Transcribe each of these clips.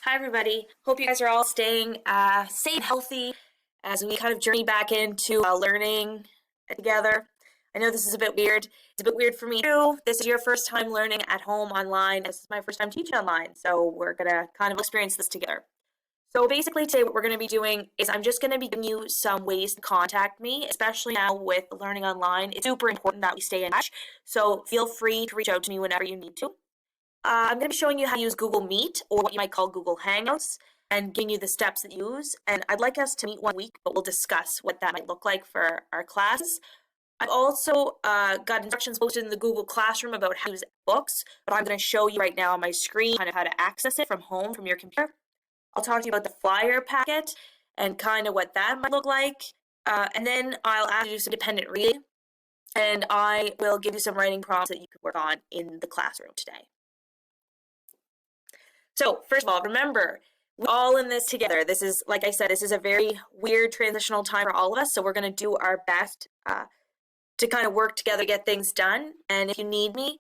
Hi, everybody. Hope you guys are all staying safe and healthy as we kind of journey back into learning together. I know this is a bit weird. It's a bit weird for me too. This is your first time learning at home online. This is my first time teaching online, so we're going to kind of experience this together. So basically today what we're going to be doing is I'm just going to be giving you some ways to contact me, especially now with learning online. It's super important that we stay in touch, so feel free to reach out to me whenever you need to. I'm going to be showing you how to use Google Meet, or what you might call Google Hangouts, and giving you the steps that you use. And I'd like us to meet one week, but we'll discuss what that might look like for our classes. I've also got instructions posted in the Google Classroom about how to use books, but I'm going to show you right now on my screen kind of how to access it from home, from your computer. I'll talk to you about the flyer packet and kind of what that might look like. And then I'll ask you to do some independent reading, and I will give you some writing prompts that you can work on in the classroom today. So first of all, remember, we're all in this together. This is, like I said, this is a very weird transitional time for all of us. So we're going to do our best to kind of work together, get things done. And if you need me,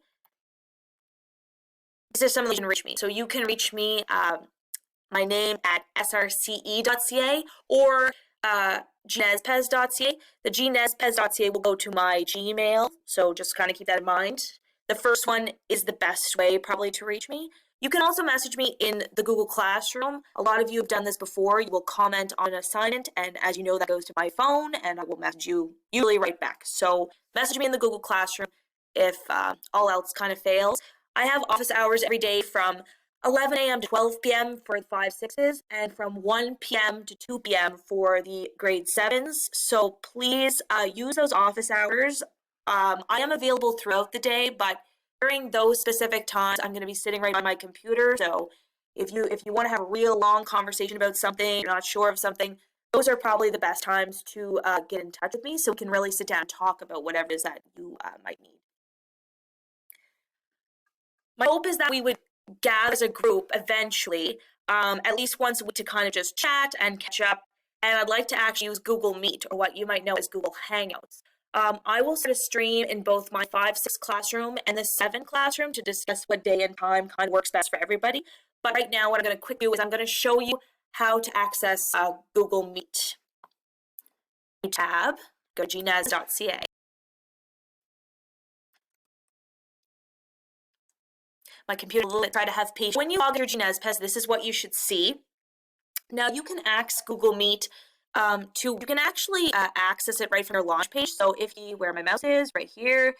this is something you can reach me. So you can reach me, my name at srce.ca or gnezpez.ca. The gnezpez.ca will go to my Gmail. So just kind of keep that in mind. The first one is the best way probably to reach me. You can also message me in the Google Classroom. A lot of you have done this before. You will comment on an assignment, and as you know, that goes to my phone, and I will message you usually right back. So message me in the Google Classroom if all else kind of fails. I have office hours every day from 11 a.m. to 12 p.m. for the 5-6s, and from 1 p.m. to 2 p.m. for the grade 7s. So please use those office hours. I am available throughout the day, but during those specific times, I'm going to be sitting right on my computer. So if you want to have a real long conversation about something, you're not sure of something, those are probably the best times to get in touch with me so we can really sit down and talk about whatever it is that you might need. My hope is that we would gather as a group eventually, at least once a week, to kind of just chat and catch up. And I'd like to actually use Google Meet, or what you might know as Google Hangouts. I will start a stream in both my 5-6 classroom and the 7 classroom to discuss what day and time kind of works best for everybody. But right now, what I'm going to quickly do is I'm going to show you how to access Google Meet. Tab, go to gnez.ca. My computer will try to have patience. When you log your GNESPES, this is what you should see. Now you can access Google Meet you can actually access it right from your launch page. So if you, where my mouse is, right here,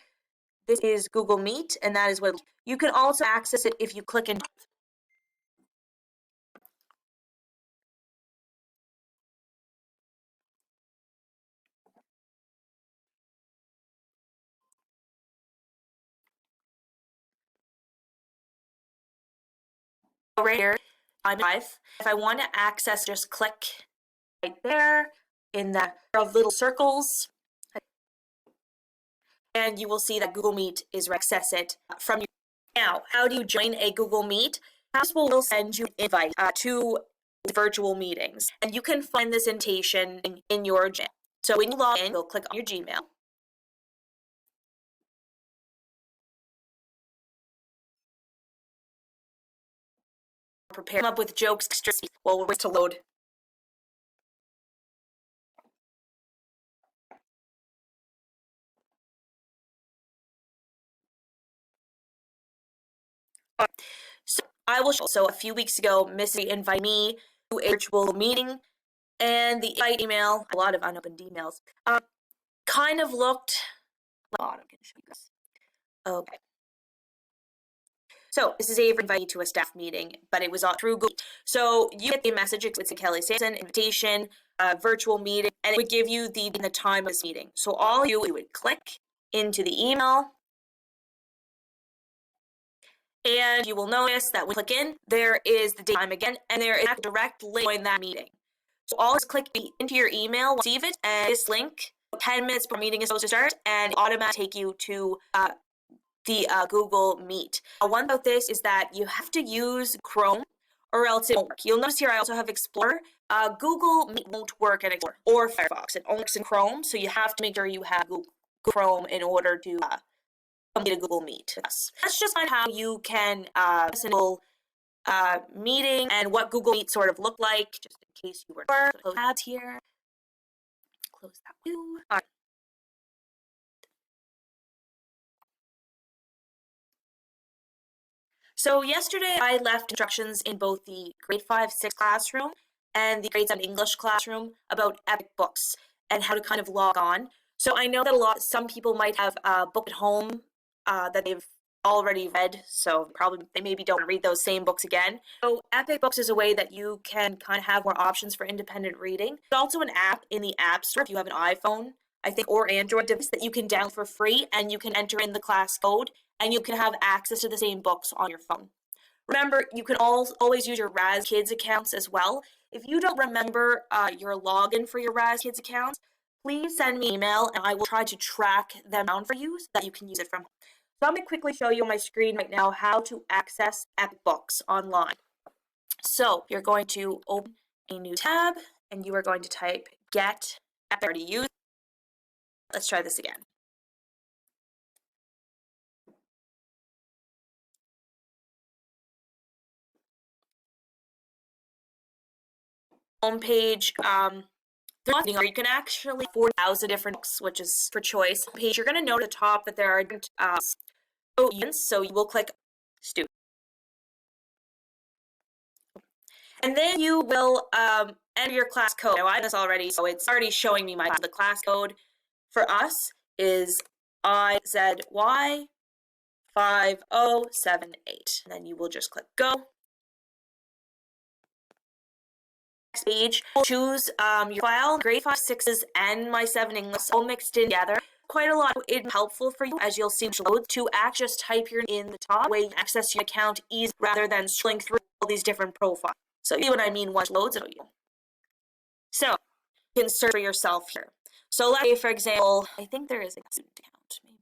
this is Google Meet, and that is what you can also access it if you click in. Right here, I'm live. If I want to access, just click right there in the little circles, and you will see that Google Meet is access it from you. Now, how do you join a Google Meet? Housebowl will send you an invite to virtual meetings, and you can find this invitation in your Gmail. So when you log in, you'll click on your Gmail. Prepare up with jokes while we're to load. So I will show. So a few weeks ago, Missy invited me to a virtual meeting, and the invite email, a lot of unopened emails, kind of looked. I'm going to show you this. Okay. So this is Avery inviting you to a staff meeting, but it was all through Google. So you get the message, it's a Kelly Sampson invitation, virtual meeting, and it would give you the time of this meeting. So all you would click into the email, and you will notice that when you click in, there is the date time again, and there is a direct link in that meeting. So all is click into your email, receive it, and this link, 10 minutes before meeting is supposed to start, and automatically take you to the Google Meet. One about this is that you have to use Chrome or else it won't work. You'll notice here I also have Explorer. Google Meet won't work in Explorer or Firefox. It only works in Chrome, so you have to make sure you have Google Chrome in order to complete a Google Meet. That's just how you can meeting and what Google Meet sort of looked like, just in case you were close tabs here. Close that too. So yesterday I left instructions in both the grade 5-6 classroom and the grade 7 English classroom about Epic Books and how to kind of log on. So I know that some people might have a book at home that they've already read, so probably they maybe don't read those same books again. So Epic Books is a way that you can kind of have more options for independent reading. There's also an app in the App Store if you have an iPhone, I think, or Android device that you can download for free, and you can enter in the class code and you can have access to the same books on your phone. Remember, you can always use your Raz Kids accounts as well. If you don't remember your login for your Raz Kids accounts, please send me an email and I will try to track them down for you so that you can use it from home. So I'm going to quickly show you on my screen right now how to access Epic Books online. So you're going to open a new tab and you are going to type get Epic already used. Let's try this again. Homepage, you can actually 4,000 different books, which is for choice. Page, you're going to note at the top that there are different students, so you will click student. And then you will enter your class code. Now I have this already, so it's already showing me the class code for us is IZY5078. And then you will just click go. Next page, choose your file, grade 5, 6s, and my 7 English all mixed in together. Quite a lot. It's helpful for you, as you'll see, to actually just type your in the top way you access your account easy rather than scrolling through all these different profiles. So you see what I mean once it loads it. So you can search for yourself here. So let's say, for example, I think there is a student account. Maybe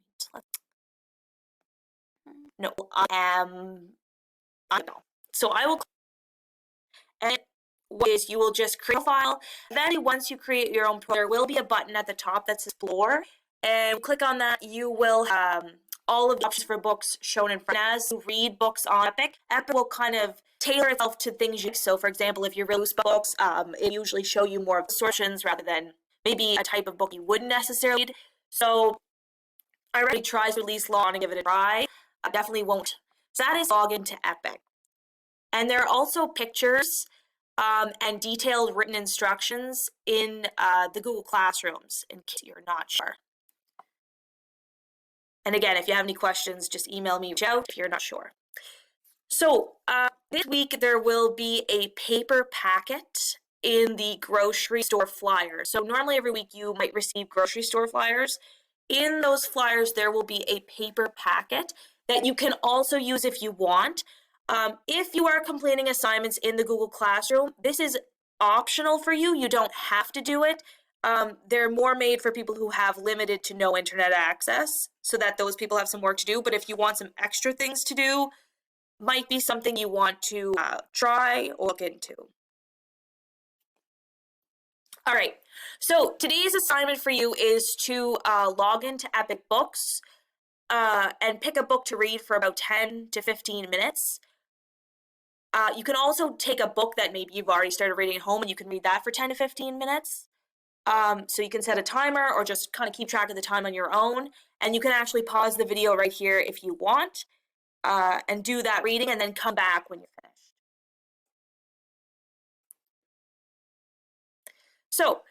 no, I don't know. So I will, and is you will just create a file. Then once you create your own profile, there will be a button at the top that says Explore, and click on that. You will have all of the options for books shown in front. As you read books on Epic, Epic will kind of tailor itself to things you like. So for example, if you read books, it usually show you more of the sources rather than maybe a type of book you wouldn't necessarily read. So I already tried to release Law and give it a try. I definitely won't. So that is log into Epic. And there are also pictures and detailed written instructions in the Google Classrooms, in case you're not sure. And again, if you have any questions, just email me, reach out if you're not sure. So this week, there will be a paper packet in the grocery store flyer. So normally every week you might receive grocery store flyers. In those flyers, there will be a paper packet that you can also use if you want. If you are completing assignments in the Google Classroom, this is optional for you. You don't have to do it. They're more made for people who have limited to no internet access, so that those people have some work to do. But if you want some extra things to do, might be something you want to try or look into. All right, so today's assignment for you is to log into Epic Books and pick a book to read for about 10 to 15 minutes. You can also take a book that maybe you've already started reading at home and you can read that for 10 to 15 minutes. So you can set a timer or just kind of keep track of the time on your own. And you can actually pause the video right here if you want and do that reading and then come back when you're finished. So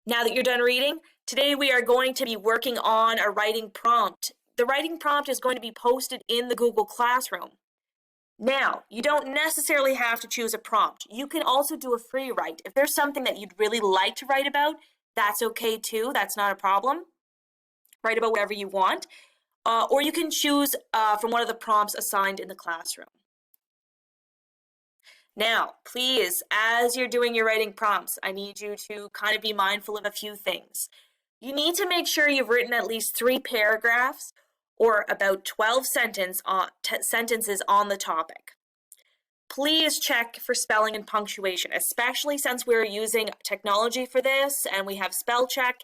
now that you're done reading, today we are going to be working on a writing prompt. The writing prompt is going to be posted in the Google Classroom. Now, you don't necessarily have to choose a prompt. You can also do a free write. If there's something that you'd really like to write about, that's okay too. That's not a problem. Write about whatever you want. Or you can choose from one of the prompts assigned in the classroom. Now, please, as you're doing your writing prompts, I need you to kind of be mindful of a few things. You need to make sure you've written at least 3 paragraphs or about 12 sentences on the topic. Please check for spelling and punctuation, especially since we're using technology for this and we have spell check.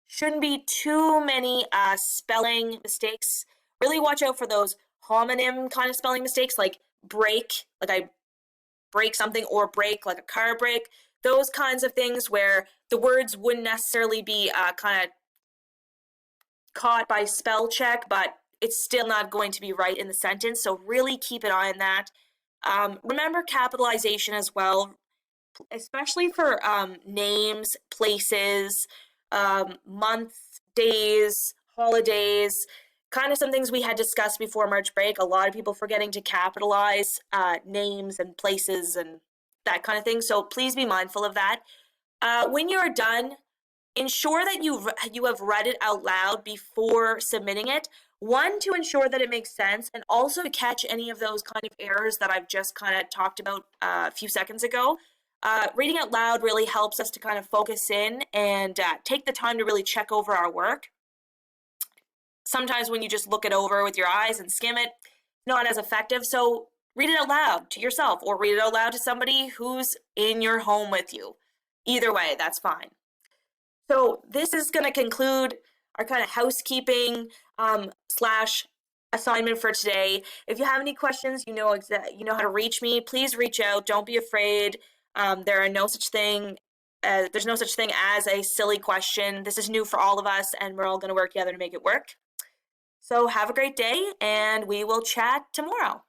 Shouldn't be too many spelling mistakes. Really watch out for those homonym kind of spelling mistakes like break, like I break something or break, like a car brake, those kinds of things where the words wouldn't necessarily be kind of caught by spell check, but it's still not going to be right in the sentence. So really keep an eye on that. Remember capitalization as well, especially for names, places, months, days, holidays, kind of some things we had discussed before March break. A lot of people forgetting to capitalize names and places and that kind of thing. So please be mindful of that. When you're done, ensure that you have read it out loud before submitting it. One, to ensure that it makes sense, and also to catch any of those kind of errors that I've just kind of talked about a few seconds ago. Reading out loud really helps us to kind of focus in and take the time to really check over our work. Sometimes when you just look it over with your eyes and skim it, not as effective. So read it out loud to yourself or read it out loud to somebody who's in your home with you. Either way, that's fine. So this is going to conclude our kind of housekeeping slash assignment for today. If you have any questions, you know how to reach me. Please reach out. Don't be afraid. There's no such thing as a silly question. This is new for all of us, and we're all going to work together to make it work. So have a great day, and we will chat tomorrow.